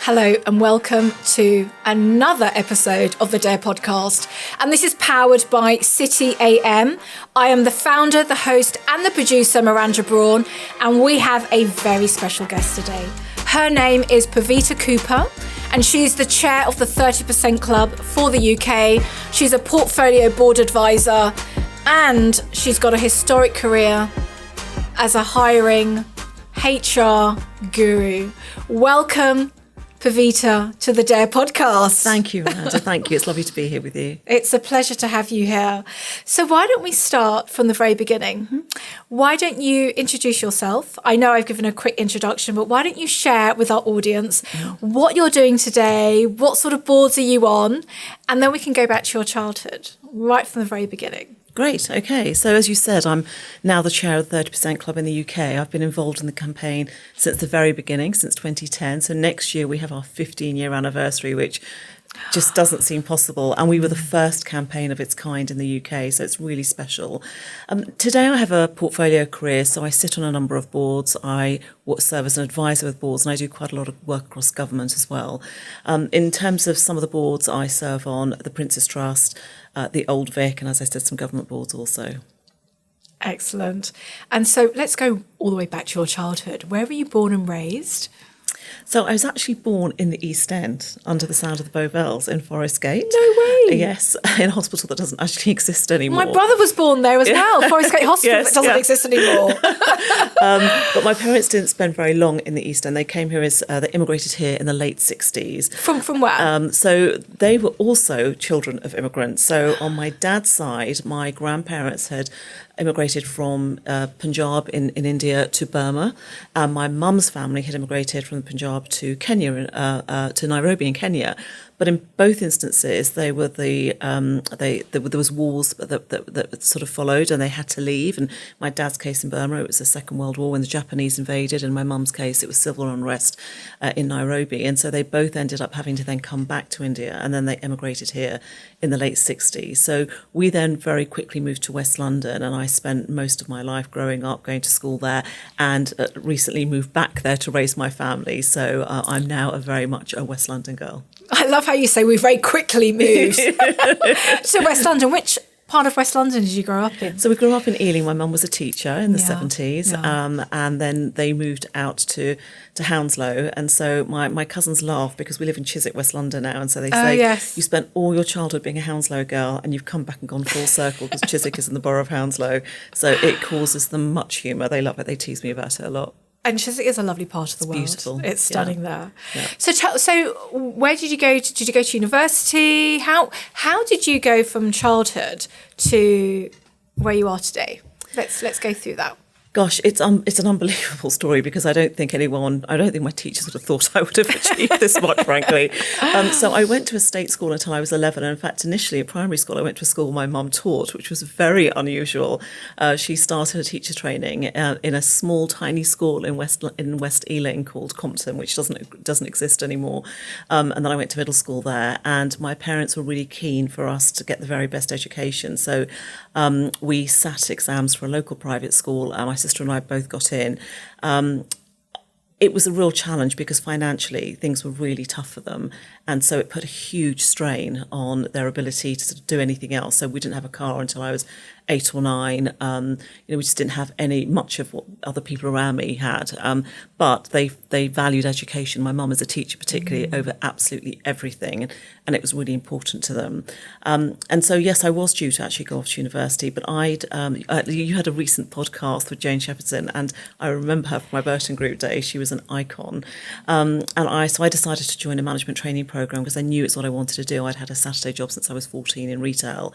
Hello and welcome to another episode of the D.A.R.E podcast. And this is powered by City AM. I am the founder, the host and the producer, Miranda Braun, and we have a very special guest today. Her name is Pavita Cooper and she's the chair of the 30% Club for the UK. She's a portfolio board advisor and she's got a historic career as a hiring HR guru. Welcome, Pavita, to the D.A.R.E podcast. Thank you, Miranda. Thank you. It's lovely to be here with you. It's a pleasure to have you here. So why don't we start from the very beginning? Mm-hmm. Why don't you introduce yourself? I know I've given a quick introduction, but why don't you share with our audience what you're doing today, what sort of boards are you on, and then we can go back to your childhood, right from the very beginning. Great. Okay. So as you said, I'm now the chair of the 30% Club in the UK. I've been involved in the campaign since the very beginning, since 2010. So next year we have our 15-year anniversary, which just doesn't seem possible. And we were the first campaign of its kind in the UK. So it's really special. Today I have a portfolio career. So I sit on a number of boards. I serve as an advisor with boards, and I do quite a lot of work across government as well. In terms of some of the boards I serve on, the Prince's Trust, the Old Vic, and as I said, some government boards also. Excellent. And so let's go all the way back to your childhood. Where were you born and raised? So I was actually born in the East End, under the sound of the Bow Bells in Forest Gate. No way. Yes, in a hospital that doesn't actually exist anymore. My brother was born there as well, Forest Gate Hospital, Yes, that doesn't exist anymore. But my parents didn't spend very long in the East End. They came here they immigrated here in the late 60s. From where? So they were also children of immigrants. So on my dad's side, my grandparents had immigrated from Punjab in India to Burma, and my mum's family had immigrated from Punjab to Kenya, to Nairobi in Kenya. But in both instances, they were there was wars that sort of followed, and they had to leave. And my dad's case in Burma, it was the Second World War when the Japanese invaded, and my mum's case, it was civil unrest in Nairobi. And so they both ended up having to then come back to India, and then they emigrated here in the late 60s. So we then very quickly moved to West London, and I spent most of my life growing up going to school there, and recently moved back there to raise my family. So I'm now very much a West London girl. I love how you say we very quickly moved to West London. Which part of West London did you grow up in? So we grew up in Ealing. My mum was a teacher in the 70s, and then they moved out to Hounslow. And so my cousins laugh because we live in Chiswick, West London now, and so they say, you spent all your childhood being a Hounslow girl and you've come back and gone full circle because Chiswick is in the borough of Hounslow. So it causes them much humour. They love it. They tease me about it a lot. And Chiswick is a lovely part of the world. Beautiful. It's stunning there. Yeah. So where did you go? Did you go to university? How did you go from childhood to where you are today? Let's go through that. Gosh, it's an unbelievable story because I don't think my teachers would have thought I would have achieved this much, frankly. So I went to a state school until I was 11. And in fact, initially at primary school, I went to a school my mum taught, which was very unusual. She started her teacher training in a small, tiny school in West Ealing called Compton, which doesn't exist anymore. And then I went to middle school there. And my parents were really keen for us to get the very best education. So we sat exams for a local private school. My sister and I both got in. It was a real challenge because financially things were really tough for them. And so it put a huge strain on their ability to sort of do anything else. So we didn't have a car until I was 8 or 9. We just didn't have much of what other people around me had. But they valued education. My mum as a teacher particularly over absolutely everything. And it was really important to them. And so, yes, I was due to actually go off to university, but you had a recent podcast with Jane Shepherdson, and I remember her from my Burton Group days. She was an icon. So I decided to join a management training program because I knew it's what I wanted to do. I'd had a Saturday job since I was 14 in retail.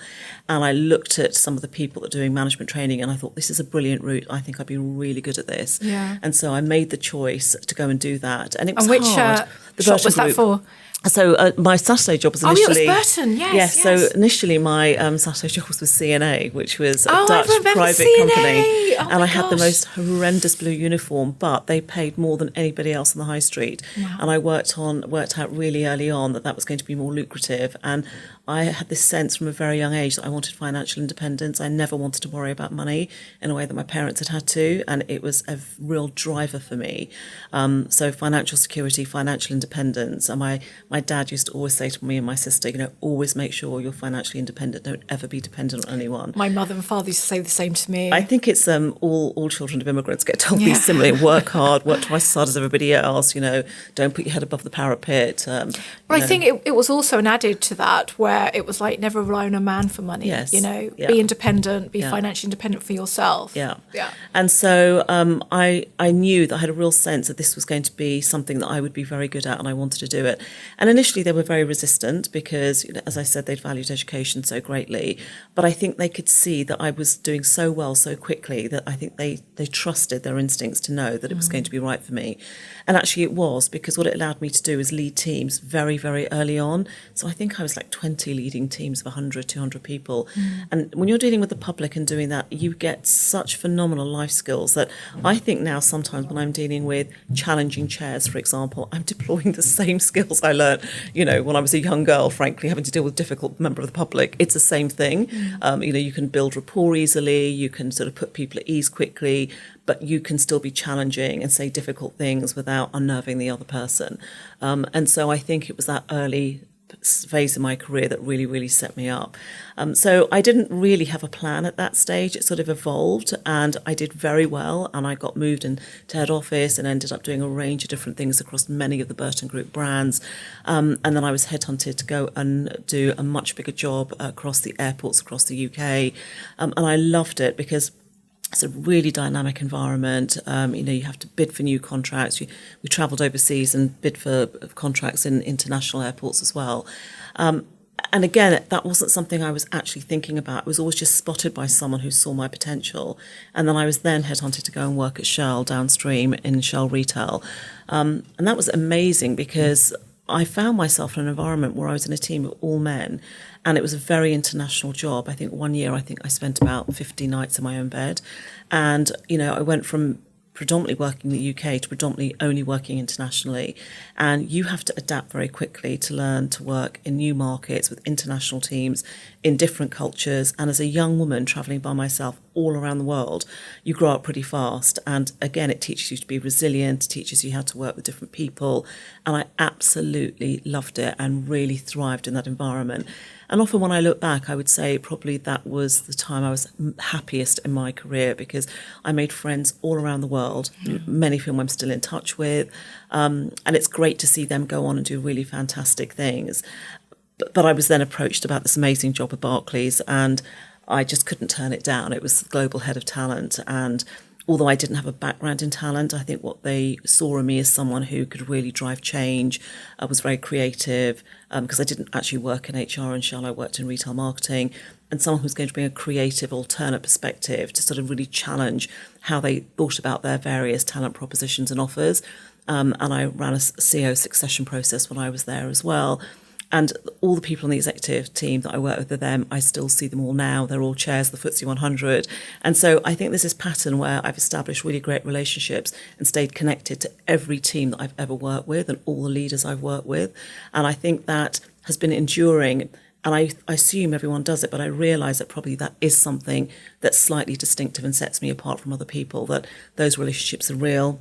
And I looked at some of the people that are doing management training and I thought, this is a brilliant route. I think I'd be really good at this. Yeah. And so I made the choice to go and do that. And it was which hard. The shop was that for? So my Saturday job was initially... Oh, it was Burton, yes. So initially my Saturday job was with CNA, which was a Dutch private CNA. Company. Oh, and I had the most horrendous blue uniform, but they paid more than anybody else on the high street. Wow. And I worked out really early on that was going to be more lucrative. And I had this sense from a very young age that I wanted financial independence. I never wanted to worry about money in a way that my parents had to, and it was a real driver for me. So financial security, financial independence. And my dad used to always say to me and my sister, always make sure you're financially independent. Don't ever be dependent on anyone. My mother and father used to say the same to me. I think it's all children of immigrants get told these similar. Work hard, work twice as hard as everybody else. Don't put your head above the parapet. But I think it was also an added to that, where it was like never rely on a man for money. Yes. Be independent, be financially independent for yourself. Yeah. Yeah. And so I knew that I had a real sense that this was going to be something that I would be very good at, and I wanted to do it. And initially they were very resistant because, as I said, they'd valued education so greatly. But I think they could see that I was doing so well so quickly that I think they trusted their instincts to know that it was going to be right for me. And actually it was, because what it allowed me to do is lead teams very, very early on. So I think I was like 20 leading teams of 100, 200 people. And when you're dealing with the public and doing that, you get such phenomenal life skills that I think now sometimes when I'm dealing with challenging chairs, for example, I'm deploying the same skills I learned, when I was a young girl, frankly, having to deal with a difficult member of the public. It's the same thing. You can build rapport easily, you can sort of put people at ease quickly, but you can still be challenging and say difficult things without unnerving the other person. And so I think it was that early phase in my career that really, really set me up. So I didn't really have a plan at that stage. It sort of evolved, and I did very well, and I got moved into head office and ended up doing a range of different things across many of the Burton Group brands. And then I was headhunted to go and do a much bigger job across the airports across the UK. And I loved it because it's a really dynamic environment. You have to bid for new contracts. We travelled overseas and bid for contracts in international airports as well. And again, that wasn't something I was actually thinking about. It was always just spotted by someone who saw my potential. And then I was then headhunted to go and work at Shell downstream in Shell Retail. And that was amazing because I found myself in an environment where I was in a team of all men, and it was a very international job. I think one year I spent about 50 nights in my own bed. And, I went from predominantly working in the UK to predominantly only working internationally. And you have to adapt very quickly to learn to work in new markets with international teams in different cultures. And as a young woman travelling by myself all around the world, you grow up pretty fast. And again, it teaches you to be resilient, teaches you how to work with different people. And I absolutely loved it and really thrived in that environment. And often when I look back, I would say probably that was the time I was happiest in my career, because I made friends all around the world, many of whom I'm still in touch with. And it's great to see them go on and do really fantastic things. But I was then approached about this amazing job at Barclays, and I just couldn't turn it down. It was the global head of talent, and although I didn't have a background in talent, I think what they saw in me as someone who could really drive change. I was very creative, because I didn't actually work in HR and Shell. I worked in retail marketing, and someone who's going to bring a creative, alternate perspective to sort of really challenge how they thought about their various talent propositions and offers. And I ran a CEO succession process when I was there as well. And all the people on the executive team that I work with them, I still see them all now. They're all chairs of the FTSE 100. And so I think there's this pattern where I've established really great relationships and stayed connected to every team that I've ever worked with and all the leaders I've worked with. And I think that has been enduring. And I assume everyone does it, but I realise that probably that is something that's slightly distinctive and sets me apart from other people, that those relationships are real.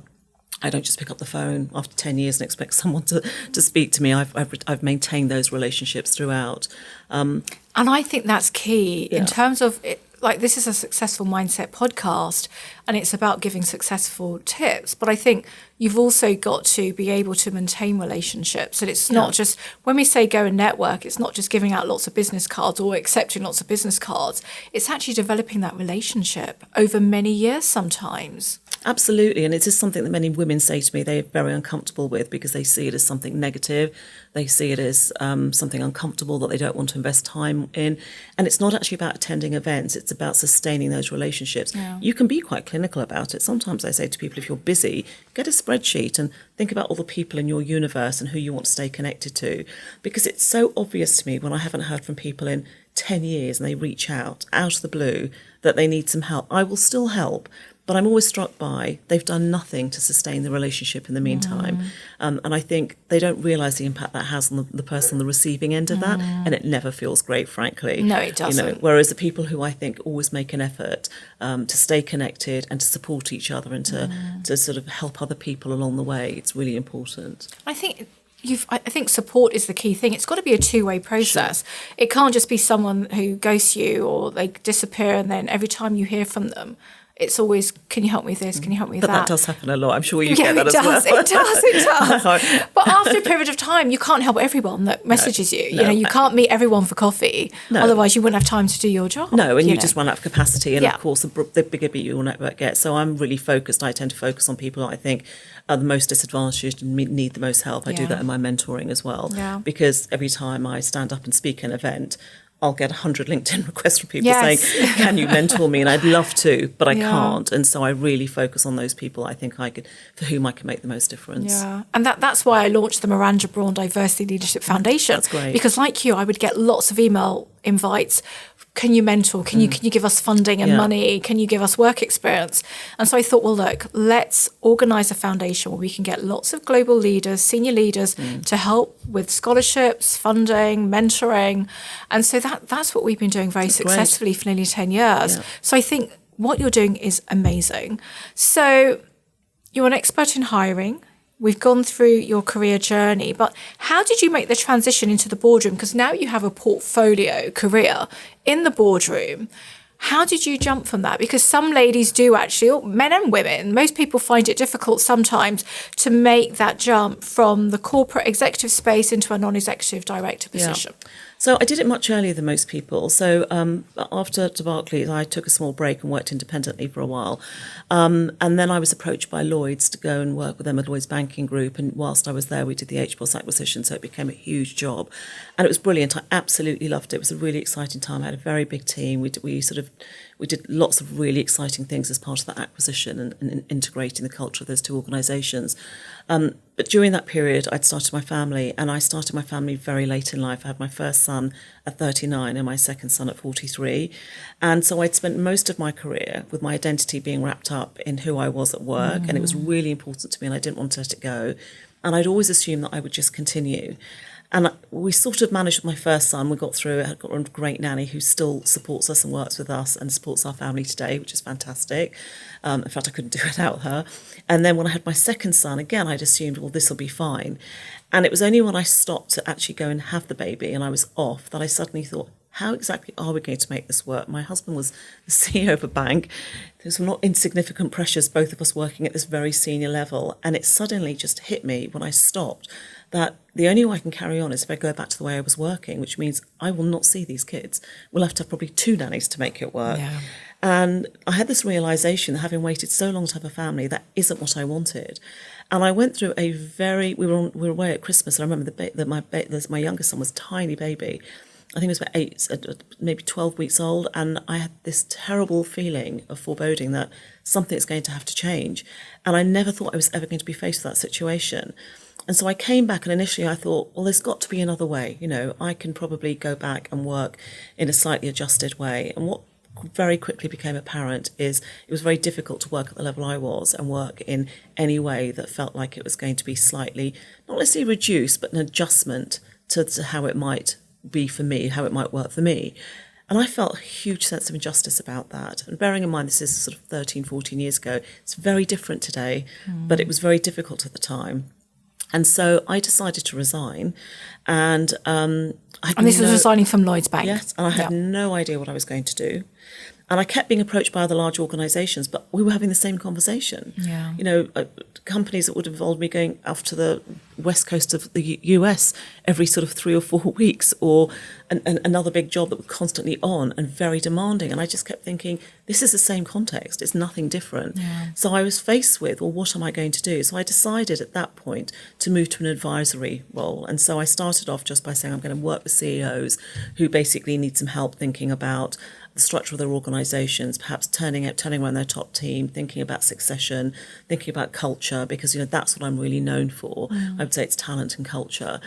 I don't just pick up the phone after 10 years and expect someone to speak to me. I've maintained those relationships throughout. And I think that's key in terms of it. Like, this is a successful mindset podcast, and it's about giving successful tips. But I think you've also got to be able to maintain relationships. And it's not just, when we say go and network, it's not just giving out lots of business cards or accepting lots of business cards. It's actually developing that relationship over many years sometimes. Absolutely. And it is something that many women say to me they're very uncomfortable with, because they see it as something negative. They see it as something uncomfortable that they don't want to invest time in. And it's not actually about attending events. It's about sustaining those relationships. Yeah. You can be quite clinical about it. Sometimes I say to people, if you're busy, get a spreadsheet and think about all the people in your universe and who you want to stay connected to. Because it's so obvious to me when I haven't heard from people in 10 years and they reach out of the blue that they need some help. I will still help, But I'm always struck by they've done nothing to sustain the relationship in the meantime. And I think they don't realise the impact that has on the person on the receiving end of that. And it never feels great, frankly. No, it doesn't. You know, whereas the people who I think always make an effort to stay connected and to support each other and to sort of help other people along the way, it's really important. I think support is the key thing. It's got to be a two-way process. Sure. It can't just be someone who ghosts you or they disappear and then every time you hear from them, it's always, can you help me with this? Can you help me with that? But that does happen a lot. I'm sure you get that as well. It does. But after a period of time, you can't help everyone that messages you. You know, you can't meet everyone for coffee. No. Otherwise, you wouldn't have time to do your job. No, and you just run out of capacity. And of course, the bigger your network gets. So I'm really focused. I tend to focus on people that I think are the most disadvantaged and need the most help. I do that in my mentoring as well. Yeah. Because every time I stand up and speak at an event, I'll get 100 LinkedIn requests from people saying, can you mentor me? And I'd love to, but I can't. And so I really focus on those people I think for whom I can make the most difference. Yeah. And that's why I launched the Miranda Braun Diversity Leadership Foundation. That's great. Because like you, I would get lots of email invites. Can you mentor? Can you give us funding and money? Can you give us work experience? And so I thought, well, look, let's organise a foundation where we can get lots of global leaders, senior leaders to help with scholarships, funding, mentoring. And so that's what we've been doing very successfully for nearly 10 years. Yeah. So I think what you're doing is amazing. So you're an expert in hiring. We've gone through your career journey, but how did you make the transition into the boardroom? Because now you have a portfolio career in the boardroom. How did you jump from that? Because some ladies do actually, men and women, most people find it difficult sometimes to make that jump from the corporate executive space into a non-executive director position. Yeah. So I did it much earlier than most people. So after D.A.R.E, I took a small break and worked independently for a while. And then I was approached by Lloyds to go and work with them at Lloyds Banking Group. And whilst I was there, we did the HBOS acquisition. So it became a huge job. And it was brilliant. I absolutely loved it. It was a really exciting time. I had a very big team. We did lots of really exciting things as part of that acquisition and integrating the culture of those two organisations. But during that period, I'd started my family, and I started my family very late in life. I had my first son at 39 and my second son at 43. And so I'd spent most of my career with my identity being wrapped up in who I was at work, and it was really important to me, and I didn't want to let it go. And I'd always assumed that I would just continue. And we sort of managed with my first son. We got through it. I got a great nanny who still supports us and works with us and supports our family today, which is fantastic. In fact, I couldn't do it without her. And then when I had my second son, again, I'd assumed, well, this will be fine. And it was only when I stopped to actually go and have the baby and I was off that I suddenly thought, how exactly are we going to make this work? My husband was the CEO of a bank. There's some not insignificant pressures, both of us working at this very senior level. And it suddenly just hit me when I stopped that the only way I can carry on is if I go back to the way I was working, which means I will not see these kids. We'll have to have probably 2 nannies to make it work. Yeah. And I had this realisation that having waited so long to have a family, that isn't what I wanted. And I went through we were away at Christmas, and I remember that my youngest son was a tiny baby. I think it was about 8, maybe 12 weeks old, and I had this terrible feeling of foreboding that something's going to have to change. And I never thought I was ever going to be faced with that situation. And so I came back, and initially I thought, well, there's got to be another way. You know, I can probably go back and work in a slightly adjusted way. And what very quickly became apparent is it was very difficult to work at the level I was and work in any way that felt like it was going to be slightly, not necessarily reduced, but an adjustment to how it might be for me, how it might work for me. And I felt a huge sense of injustice about that. And bearing in mind, this is sort of 13, 14 years ago, it's very different today, but it was very difficult at the time. And so I decided to resign. And this was resigning from Lloyds Bank? Yes, and I had no idea what I was going to do. And I kept being approached by other large organisations, but we were having the same conversation. Yeah. You know, companies that would involve me going off to the west coast of the US every sort of 3 or 4 weeks, or another big job that was constantly on and very demanding. And I just kept thinking, this is the same context. It's nothing different. Yeah. So I was faced with, well, what am I going to do? So I decided at that point to move to an advisory role. And so I started off just by saying I'm going to work with CEOs who basically need some help thinking about the structure of their organisations, perhaps turning around their top team, thinking about succession, thinking about culture, because, you know, that's what I'm really known for. I would say it's talent and culture.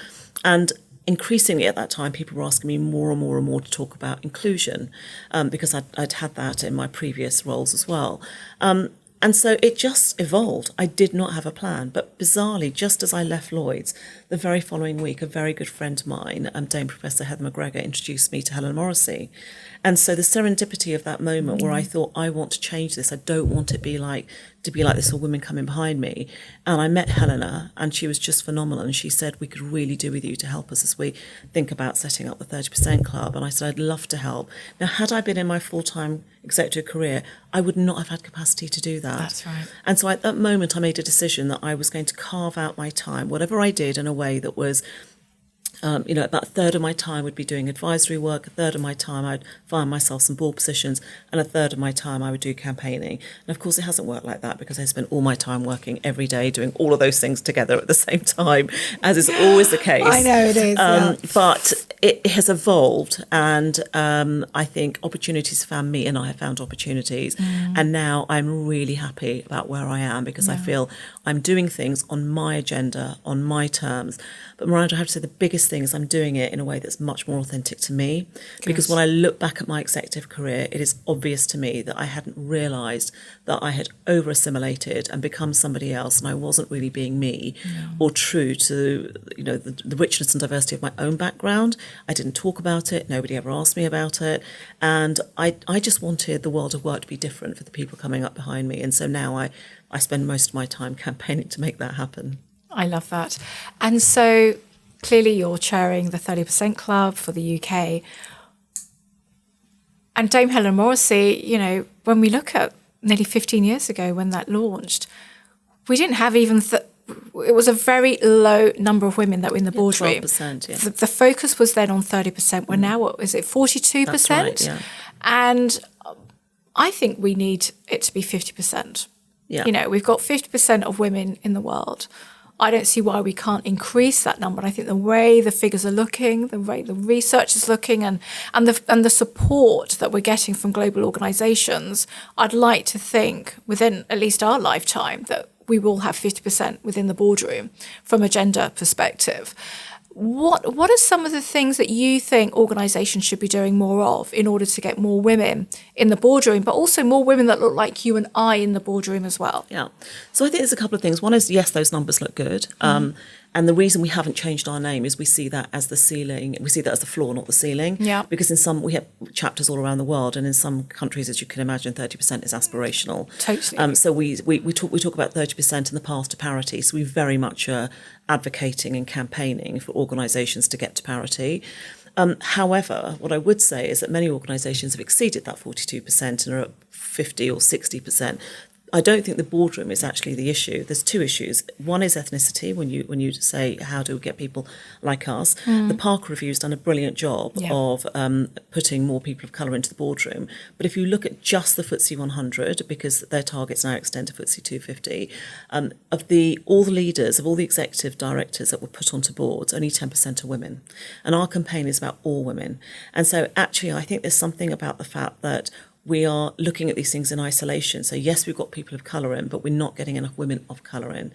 And increasingly at that time, people were asking me more and more and more to talk about inclusion, because I'd had that in my previous roles as well. And so it just evolved. I did not have a plan. But bizarrely, just as I left Lloyd's, the very following week, a very good friend of mine, Dame Professor Heather McGregor, introduced me to Helen Morrissey. And so the serendipity of that moment where I thought, I want to change this. I don't want it to be like this, or women coming behind me. And I met Helena, and she was just phenomenal. And she said, we could really do with you to help us as we think about setting up the 30% Club. And I said, I'd love to help. Now, had I been in my full-time executive career, I would not have had capacity to do that. That's right. And so at that moment, I made a decision that I was going to carve out my time, whatever I did, in a way that was, about a third of my time would be doing advisory work, a third of my time I'd find myself some board positions, and a third of my time I would do campaigning. And of course, it hasn't worked like that, because I spent all my time working every day doing all of those things together at the same time, as is always the case. I know it is. But it has evolved, and I think opportunities found me, and I have found opportunities. And now I'm really happy about where I am, because I feel I'm doing things on my agenda, on my terms. But Miranda, I have to say the biggest thing is I'm doing it in a way that's much more authentic to me. Good. Because when I look back at my executive career, it is obvious to me that I hadn't realised that I had over-assimilated and become somebody else, and I wasn't really being me or true to the richness and diversity of my own background. I didn't talk about it. Nobody ever asked me about it. And I just wanted the world of work to be different for the people coming up behind me. And so now I spend most of my time campaigning to make that happen. I love that. And so clearly you're chairing the 30% Club for the UK. And Dame Helen Morrissey, when we look at nearly 15 years ago when that launched, we didn't have even... it was a very low number of women that were in the boardroom. 12%, yeah. The focus was then on 30%. We're now, what is it, 42%? That's right, yeah. And I think we need it to be 50%. Yeah. We've got 50% of women in the world. I don't see why we can't increase that number. I think the way the figures are looking, the way the research is looking, and the support that we're getting from global organisations, I'd like to think within at least our lifetime that we will have 50% within the boardroom from a gender perspective. What are some of the things that you think organisations should be doing more of in order to get more women in the boardroom, but also more women that look like you and I in the boardroom as well? Yeah. So I think there's a couple of things. One is, yes, those numbers look good. And the reason we haven't changed our name is we see that as the ceiling. We see that as the floor, not the ceiling. Yeah. Because we have chapters all around the world, and in some countries, as you can imagine, 30% is aspirational. Totally. So we talk about 30% in the path to parity. So we very much are advocating and campaigning for organisations to get to parity. However, what I would say is that many organisations have exceeded that 42% and are at 50 or 60%. I don't think the boardroom is actually the issue. There's two issues. One is ethnicity, when you say, how do we get people like us? The Parker Review's done a brilliant job of putting more people of colour into the boardroom. But if you look at just the FTSE 100, because their targets now extend to FTSE 250, all the leaders, of all the executive directors that were put onto boards, only 10% are women. And our campaign is about all women. And so actually, I think there's something about the fact that we are looking at these things in isolation. So yes, we've got people of colour in, but we're not getting enough women of colour in.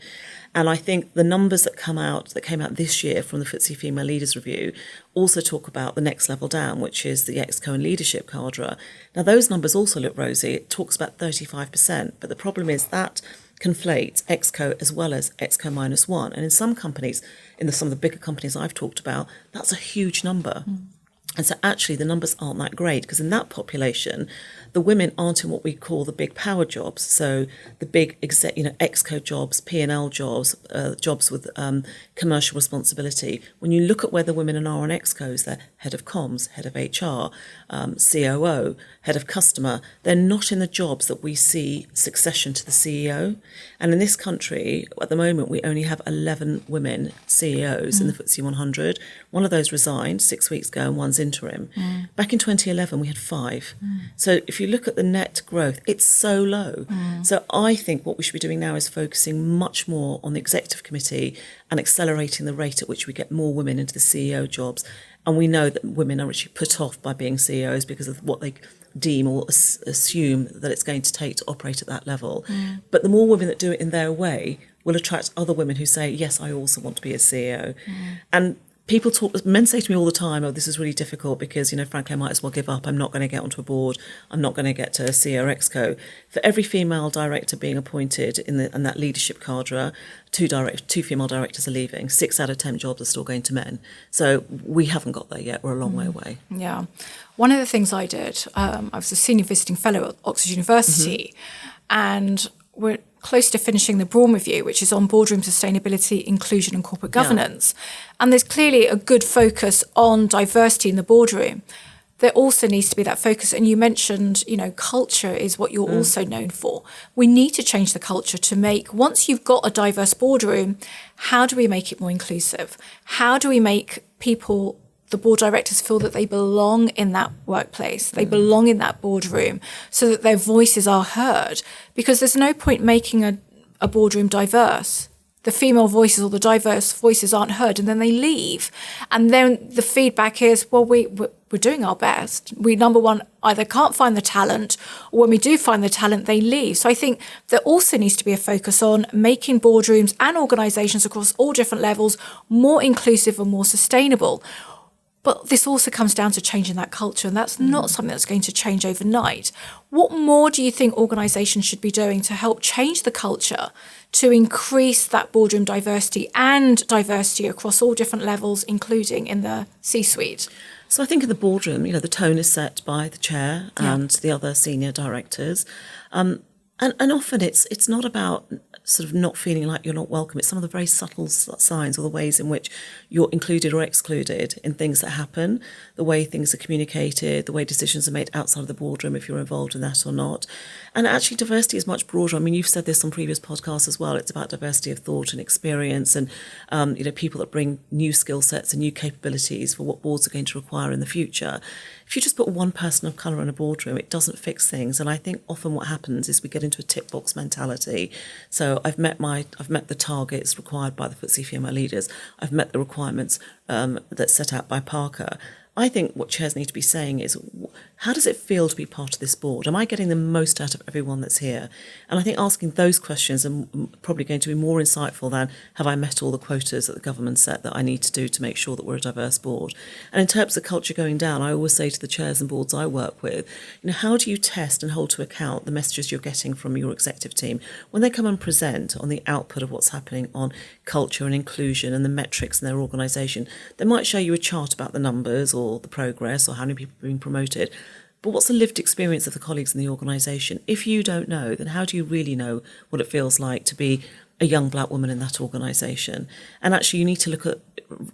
And I think the numbers that came out this year from the FTSE Female Leaders Review also talk about the next level down, which is the Exco and Leadership cadre. Now those numbers also look rosy. It talks about 35%, but the problem is that conflates Exco as well as Exco -1. And in some companies, some of the bigger companies I've talked about, that's a huge number. And so actually the numbers aren't that great, because in that population, the women aren't in what we call the big power jobs. So the big Exco jobs, P&L jobs, jobs with commercial responsibility. When you look at where the women are on Excos, they're head of comms, head of HR, COO, head of customer. They're not in the jobs that we see succession to the CEO. And in this country, at the moment, we only have 11 women CEOs in the FTSE 100. One of those resigned 6 weeks ago and one's interim. Back in 2011, we had 5. So if you look at the net growth, it's so low. So I think what we should be doing now is focusing much more on the executive committee and accelerating the rate at which we get more women into the CEO jobs. And we know that women are actually put off by being CEOs because of what they deem or assume that it's going to take to operate at that level. But the more women that do it in their way will attract other women who say, yes, I also want to be a CEO. And men say to me all the time, oh, this is really difficult because, frankly, I might as well give up. I'm not going to get onto a board. I'm not going to get to a CEO or Exco. For every female director being appointed in that leadership cadre, two female directors are leaving. 6 out of 10 jobs are still going to men. So we haven't got there yet. We're a long way away. Yeah. One of the things I did, I was a senior visiting fellow at Oxford University, and we're close to finishing the Braun Review, which is on boardroom sustainability, inclusion and corporate governance. And there's clearly a good focus on diversity in the boardroom. There also needs to be that focus. And you mentioned, culture is what you're also known for. We need to change the culture to make, once you've got a diverse boardroom, how do we make it more inclusive? How do we make people, the board directors, feel that they belong in that workplace, they belong in that boardroom, so that their voices are heard? Because there's no point making a boardroom diverse. The female voices or the diverse voices aren't heard, and then they leave. And then the feedback is, well, we're doing our best. We, number one, either can't find the talent, or when we do find the talent, they leave. So I think there also needs to be a focus on making boardrooms and organisations across all different levels more inclusive and more sustainable. But this also comes down to changing that culture, and that's not something that's going to change overnight. What more do you think organisations should be doing to help change the culture, to increase that boardroom diversity and diversity across all different levels, including in the C-suite? So I think in the boardroom, the tone is set by the chair and the other senior directors. And often it's not about sort of not feeling like you're not welcome. It's some of the very subtle signs or the ways in which you're included or excluded in things that happen, the way things are communicated, the way decisions are made outside of the boardroom, if you're involved in that or not. And actually diversity is much broader. I mean, you've said this on previous podcasts as well. It's about diversity of thought and experience and, people that bring new skill sets and new capabilities for what boards are going to require in the future. If you just put one person of colour in a boardroom, it doesn't fix things. And I think often what happens is we get into a tick box mentality. So I've met the targets required by the FTSE female leaders. I've met the requirements that's set out by Parker. I think what chairs need to be saying is, how does it feel to be part of this board? Am I getting the most out of everyone that's here? And I think asking those questions are probably going to be more insightful than, have I met all the quotas that the government set that I need to do to make sure that we're a diverse board? And in terms of culture going down, I always say to the chairs and boards I work with, how do you test and hold to account the messages you're getting from your executive team when they come and present on the output of what's happening on culture and inclusion and the metrics in their organisation? They might show you a chart about the numbers or the progress or how many people are being promoted. But what's the lived experience of the colleagues in the organisation? If you don't know, then how do you really know what it feels like to be a young black woman in that organisation? And actually, you need to look at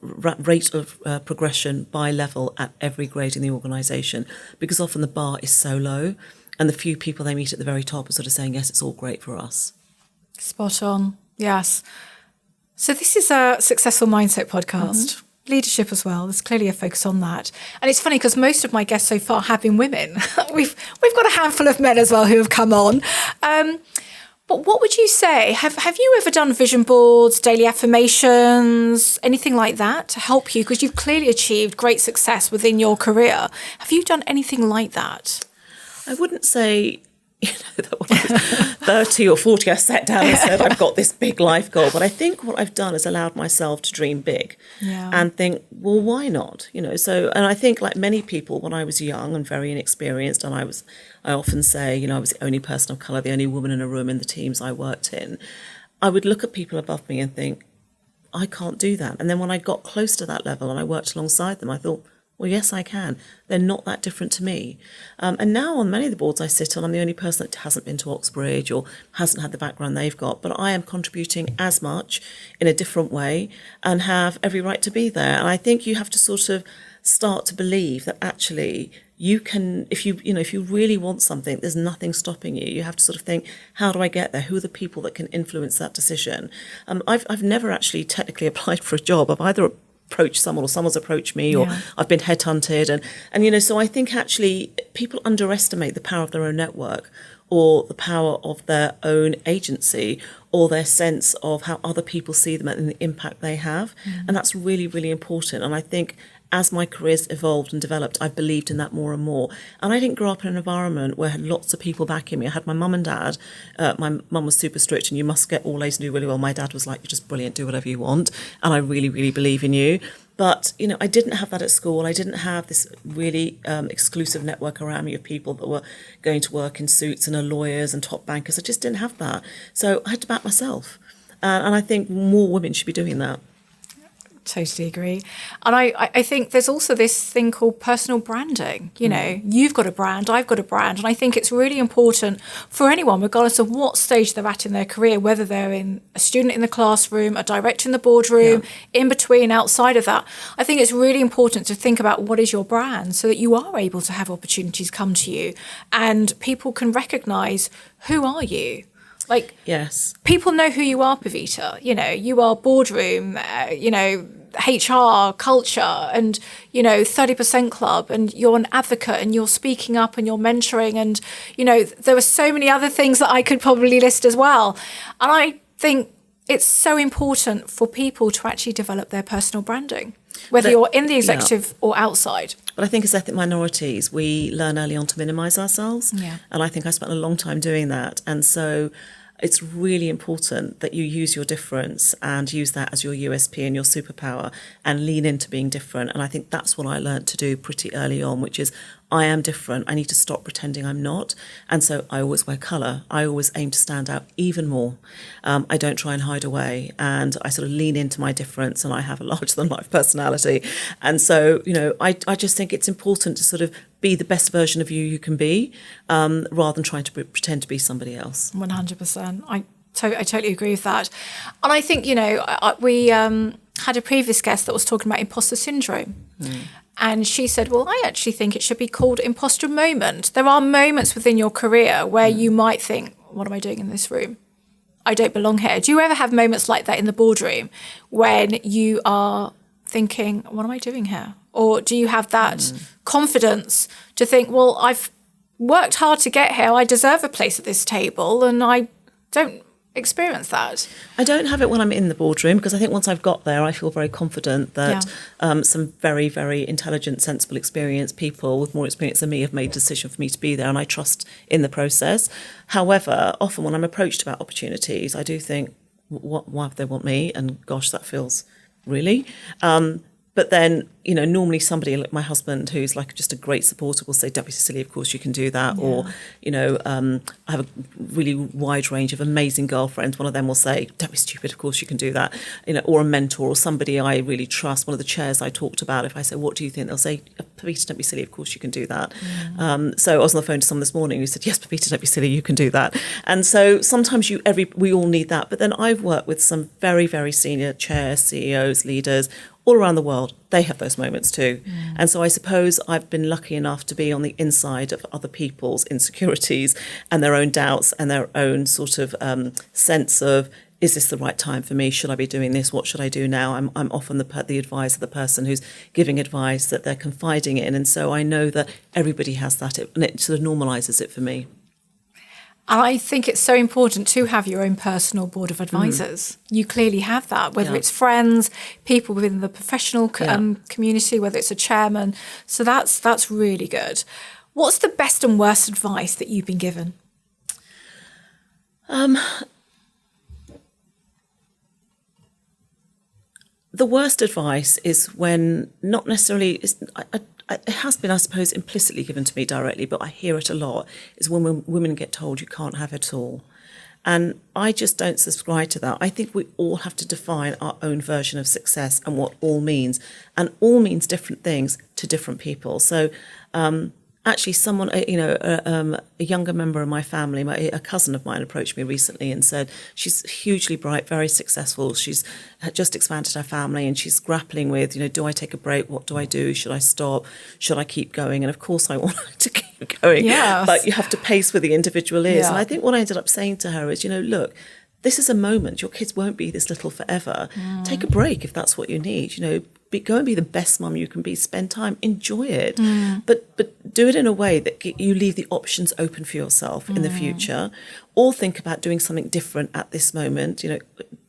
rate of progression by level at every grade in the organisation, because often the bar is so low and the few people they meet at the very top are sort of saying, yes, it's all great for us. Spot on. Yes. So this is a Successful Mindset podcast. Leadership as well. There's clearly a focus on that. And it's funny because most of my guests so far have been women. We've got a handful of men as well who have come on. But what would you say? Have you ever done vision boards, daily affirmations, anything like that to help you? Because you've clearly achieved great success within your career. Have you done anything like that? I wouldn't say that when I was 30 or 40, I sat down and said, I've got this big life goal. But I think what I've done is allowed myself to dream big and think, well, why not? And I think like many people, when I was young and very inexperienced, and I often say, I was the only person of colour, the only woman in a room in the teams I worked in, I would look at people above me and think, I can't do that. And then when I got close to that level and I worked alongside them, I thought, well, yes, I can. They're not that different to me. And now on many of the boards I sit on, I'm the only person that hasn't been to Oxbridge or hasn't had the background they've got. But I am contributing as much in a different way and have every right to be there. And I think you have to sort of start to believe that actually you can, if you really want something, there's nothing stopping you. You have to sort of think, how do I get there? Who are the people that can influence that decision? I've never actually technically applied for a job. I've either approached someone or someone's approached me or I've been headhunted. And so I think actually people underestimate the power of their own network or the power of their own agency or their sense of how other people see them and the impact they have. And that's really, really important. And I think as my career's evolved and developed, I've believed in that more and more. And I didn't grow up in an environment where I had lots of people backing me. I had my mum and dad. My mum was super strict and you must get all A's and do really well. My dad was like, you're just brilliant, do whatever you want. And I really, really believe in you. But, I didn't have that at school. I didn't have this really exclusive network around me of people that were going to work in suits and are lawyers and top bankers. I just didn't have that. So I had to back myself. And I think more women should be doing that. Totally agree. And I think there's also this thing called personal branding. You've got a brand, I've got a brand. And I think it's really important for anyone, regardless of what stage they're at in their career, whether they're a student in the classroom, a director in the boardroom, in between, outside of that. I think it's really important to think about what is your brand so that you are able to have opportunities come to you and people can recognise who are you. Yes, people know who you are, Pavita. You are Boardroom, HR, culture, and, 30% Club, and you're an advocate and you're speaking up and you're mentoring. And, there are so many other things that I could probably list as well. And I think it's so important for people to actually develop their personal branding, whether you're in the executive or outside. But I think as ethnic minorities, we learn early on to minimise ourselves. Yeah. And I think I spent a long time doing that. And so it's really important that you use your difference and use that as your USP and your superpower and lean into being different. And I think that's what I learned to do pretty early on, which is I am different. I need to stop pretending I'm not. And so I always wear colour. I always aim to stand out even more. I don't try and hide away. And I sort of lean into my difference, and I have a larger than life personality. And so, I just think it's important to sort of be the best version of you can be, rather than trying to pretend to be somebody else. 100%. I totally agree with that. And I think, we had a previous guest that was talking about imposter syndrome. And she said, well, I actually think it should be called imposter moment. There are moments within your career where you might think, what am I doing in this room? I don't belong here. Do you ever have moments like that in the boardroom when you are thinking, what am I doing here? Or do you have that confidence to think, well, I've worked hard to get here. I deserve a place at this table, and I don't experience that? I don't have it when I'm in the boardroom, because I think once I've got there, I feel very confident that some very, very intelligent, sensible, experienced people with more experience than me have made a decision for me to be there, and I trust in the process. However, often when I'm approached about opportunities, I do think, why do they want me? And gosh, that feels really... But then, normally somebody like my husband, who's like just a great supporter, will say, don't be so silly, of course you can do that. Yeah. Or, I have a really wide range of amazing girlfriends. One of them will say, don't be stupid, of course you can do that. Or a mentor or somebody I really trust. One of the chairs I talked about, if I say, what do you think? They'll say, Pavita, don't be silly, of course you can do that. So I was on the phone to someone this morning who said, yes, Pavita, don't be silly, you can do that. And so sometimes we all need that. But then I've worked with some very, very senior chairs, CEOs, leaders, all around the world. They have those moments too. And so I suppose I've been lucky enough to be on the inside of other people's insecurities and their own doubts and their own sort of sense of, is this the right time for me? Should I be doing this? What should I do now? I'm often the advisor, the person who's giving advice that they're confiding in. And so I know that everybody has that, and it sort of normalises it for me. And I think it's so important to have your own personal board of advisors. You clearly have that, whether it's friends, people within the professional community, whether it's a chairman. So that's really good. What's the best and worst advice that you've been given? The worst advice is when not necessarily... it has been, I suppose, implicitly given to me directly, but I hear it a lot, is when women get told you can't have it all. And I just don't subscribe to that. I think we all have to define our own version of success and what all means. And all means different things to different people. So actually someone, a younger member of my family, a cousin of mine approached me recently and said she's hugely bright, very successful. She's just expanded her family and she's grappling with, do I take a break? What do I do? Should I stop? Should I keep going? And of course I want her to keep going. Yes. But you have to pace where the individual is. Yeah. And I think what I ended up saying to her is, look, this is a moment. Your kids won't be this little forever. Take a break if that's what you need. Go and be the best mum you can be. Spend time, enjoy it, but do it in a way that you leave the options open for yourself in the future, or think about doing something different at this moment.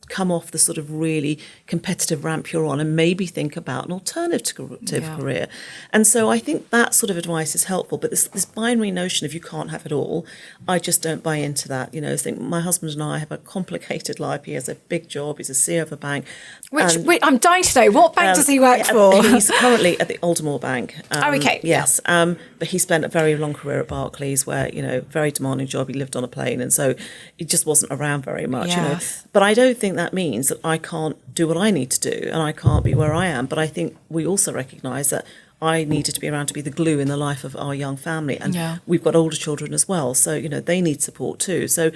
come off the sort of really competitive ramp you're on and maybe think about an alternative career. And so I think that sort of advice is helpful. But this binary notion of you can't have it all, I just don't buy into that. I think my husband and I have a complicated life. He has a big job. He's a CEO of a bank. Which I'm dying to know. What bank does he work for? He's currently at the Aldermore Bank. Okay. Yes. But he spent a very long career at Barclays where, very demanding job. He lived on a plane. And so he just wasn't around very much, Yes. But I don't think that means that I can't do what I need to do and I can't be where I am. But I think we also recognise that I needed to be around to be the glue in the life of our young family. And we've got older children as well. So, they need support too. So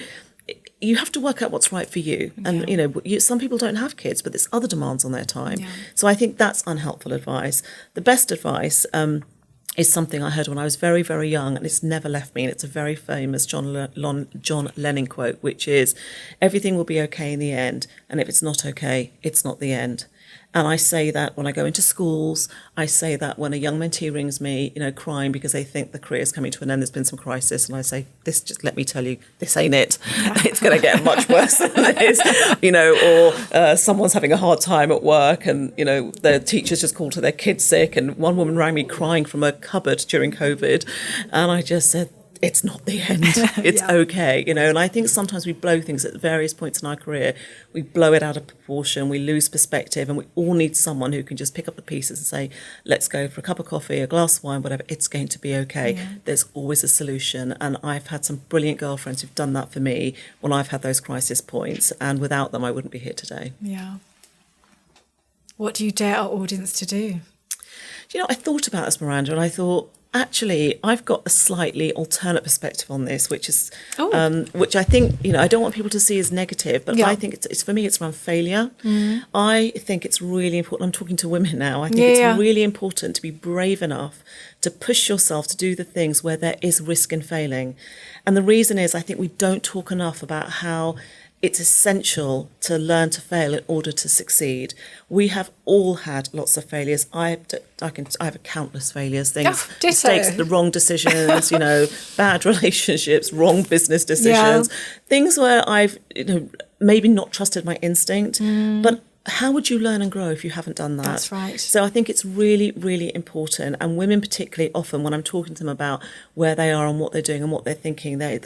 you have to work out what's right for you. And, some people don't have kids, but there's other demands on their time. Yeah. So I think that's unhelpful advice. The best advice is something I heard when I was very, very young, and it's never left me. And it's a very famous John Lennon quote, which is, everything will be okay in the end. And if it's not okay, it's not the end. And I say that when I go into schools. I say that when a young mentee rings me, crying because they think the career's coming to an end. There's been some crisis. And I say, just let me tell you, this ain't it. It's going to get much worse than this. Or someone's having a hard time at work and, their teachers just called to their kid sick. And one woman rang me crying from a cupboard during COVID. And I just said, it's not the end. It's okay, And I think sometimes we blow things at various points in our career. We blow it out of proportion. We lose perspective, and we all need someone who can just pick up the pieces and say, let's go for a cup of coffee, a glass of wine, whatever. It's going to be okay. Yeah. There's always a solution. And I've had some brilliant girlfriends who've done that for me when I've had those crisis points. And without them, I wouldn't be here today. Yeah. What do you dare our audience to do? I thought about this, Miranda, and I thought, actually, I've got a slightly alternate perspective on this, which is, which I think, I don't want people to see as negative, but I think it's for me, it's around failure. Mm. I think it's really important. I'm talking to women now. I think it's really important to be brave enough to push yourself to do the things where there is risk in failing. And the reason is, I think we don't talk enough about how it's essential to learn to fail in order to succeed. We have all had lots of failures. I have countless failures, things, mistakes, the wrong decisions, bad relationships, wrong business decisions, things where I've maybe not trusted my instinct, but how would you learn and grow if you haven't done that? That's right. So I think it's really, really important. And women particularly, often when I'm talking to them about where they are and what they're doing and what they're thinking, they're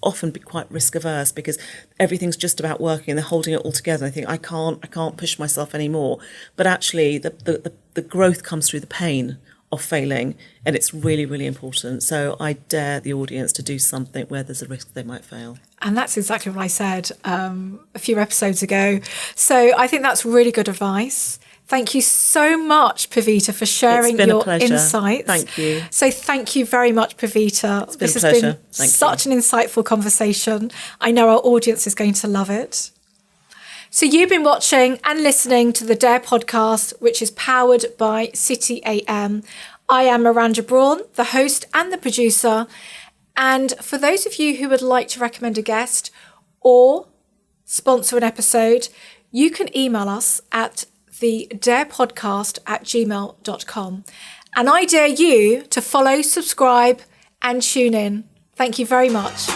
often quite risk averse because everything's just about working and they're holding it all together. I think I can't push myself anymore. But actually the growth comes through the pain of failing, and it's really, really important. So I dare the audience to do something where there's a risk they might fail. And that's exactly what I said a few episodes ago. So I think that's really good advice. Thank you so much, Pavita, for sharing your insights. Thank you. So thank you very much, Pavita. It's been a pleasure. This has been such an insightful conversation. I know our audience is going to love it. So you've been watching and listening to the D.A.R.E podcast, which is powered by City AM. I am Miranda Braun, the host and the producer. And for those of you who would like to recommend a guest or sponsor an episode, you can email us at the darepodcast@gmail.com. And I dare you to follow, subscribe and tune in. Thank you very much.